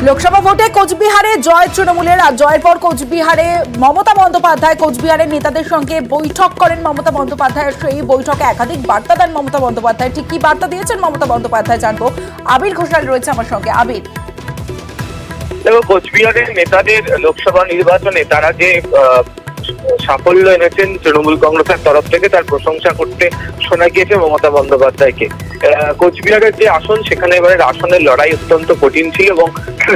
লোকসভা ভোটে কোচবিহারে জয় তৃণমূলের। আর জয়ের পর কোচবিহারে মমতা বন্দ্যোপাধ্যায় কোচবিহারের নেতাদের সঙ্গে বৈঠক করেন মমতা বন্দ্যোপাধ্যায়। সেই বৈঠকে একাধিক বার্তা দেন মমতা বন্দ্যোপাধ্যায়। ঠিক কি বার্তা দিয়েছেন মমতা বন্দ্যোপাধ্যায় জানবো। আবির ঘোষাল রয়েছে আমার সঙ্গে। আবির, দেখো, কোচবিহারের নেতাদের লোকসভা নির্বাচনে তারা যে সাফল্য এনেছেন তৃণমূল কংগ্রেসের তরফ থেকে, তার প্রশংসা করতে শোনা গিয়েছে মমতা বন্দ্যোপাধ্যায়কে। কোচবিহারের যে আসন, সেখানে এবারে আসনের লড়াই অত্যন্ত কঠিন ছিল এবং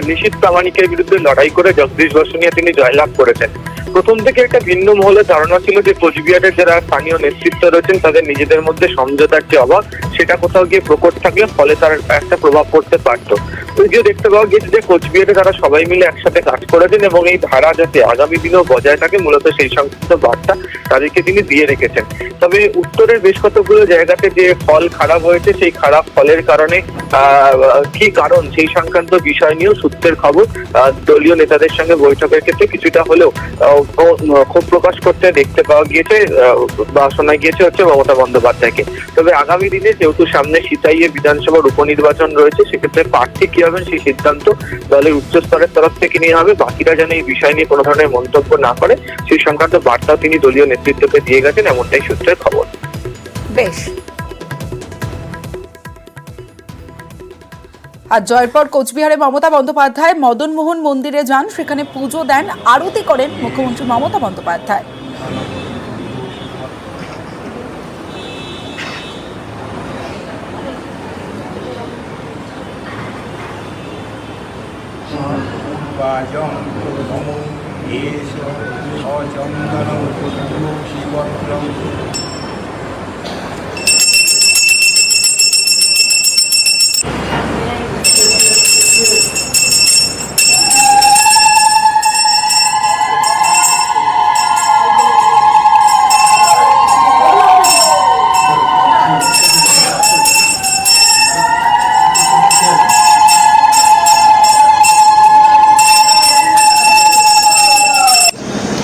নিশীথ প্রামাণিকের বিরুদ্ধে লড়াই করে জগদীশ বসুনিয়া তিনি জয়লাভ করেছেন। প্রথম থেকে একটা ভিন্ন মহলের ধারণা ছিল যে কোচবিহারের যারা স্থানীয় নেতৃত্ব রয়েছেন তাদের নিজেদের মধ্যে সমঝোতার যে অভাব, সেটা কোথাও গিয়ে প্রকট থাকলে ফলে তার একটা প্রভাব পড়তে পারতো। যদিও দেখতে পাওয়া গিয়েছে যে কোচবিহারে তারা সবাই মিলে একসাথে কাজ করেছেন এবং এই ধারা যাতে আগামী দিনেও বজায় থাকে, মূলত সেই সংক্রান্ত বার্তা তাদেরকে তিনি দিয়ে রেখেছেন। তবে উত্তরের বেশ কতগুলো জায়গাতে যে ফল খারাপ হয়েছে, সেই খারাপ ফলের কারণে কি কারণ সেই সংক্রান্ত বিষয় নিয়েও সূত্রের খবর দলীয় নেতাদের সঙ্গে বৈঠকের ক্ষেত্রে কিছুটা হলেও ক্ষোভ প্রকাশ করতে দেখতে পাওয়া গিয়েছে বা শোনা গিয়েছে হচ্ছে মমতা বন্দ্যোপাধ্যায়কে। তবে আগামী দিনে যেহেতু সামনে সিতাইয়ে বিধানসভার উপনির্বাচন রয়েছে, সেক্ষেত্রে প্রার্থী কি হবেন সেই সিদ্ধান্ত দলের উচ্চ স্তরের তরফ থেকে নিয়ে হবে। বাকিরা যেন এই বিষয় নিয়ে কোনো ধরনের মন্তব্য না করে, সেই সংক্রান্ত বার্তাও তিনি দলীয় নেতৃত্বকে দিয়ে গেছেন, এমনটাই সূত্রের খবর। বেশ। আর জয়ের পর কোচবিহারে মমতা বন্দ্যোপাধ্যায় মদন মোহন মন্দিরে যান, সেখানে পুজো দেন, আরতি করেন মুখ্যমন্ত্রী মমতা বন্দ্যোপাধ্যায়।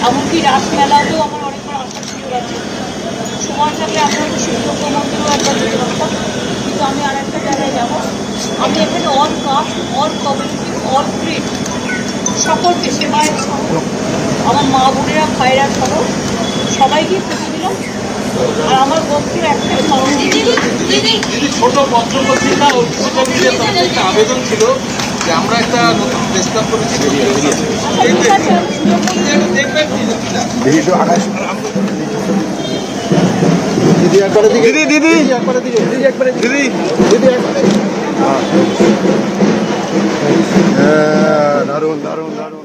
এমনকি রাসমেলাতেও আমার অনেকবার আসার সুযোগ আছে। সময় থাকলে আমি হয়তো শিবযজ্ঞ মন্দিরেও একবার যেতে পারতাম, কিন্তু আমি আর একটা জায়গায় যাব। আমি এখানে all caste, all community, all creed সকলকে, সেবায়ের সহ আমার মা বোনেরা, ভাইরা সহ সবাইকে পুজো দিলাম। আর আমার বক্তব্য একটাই, ছোট পত্রপত্রিকা ও ডিজিটাল মিডিয়ার তরফ থেকে একটা আবেদন ছিল যে আমরা একটা নতুন প্রস্তাব করেছি। দিদি একবারে দিকে, দিদি দিদি একবারে দিকে, দিদি একবারে, দিদি দিদি একবারে। দারুণ দারুণ দারুণ।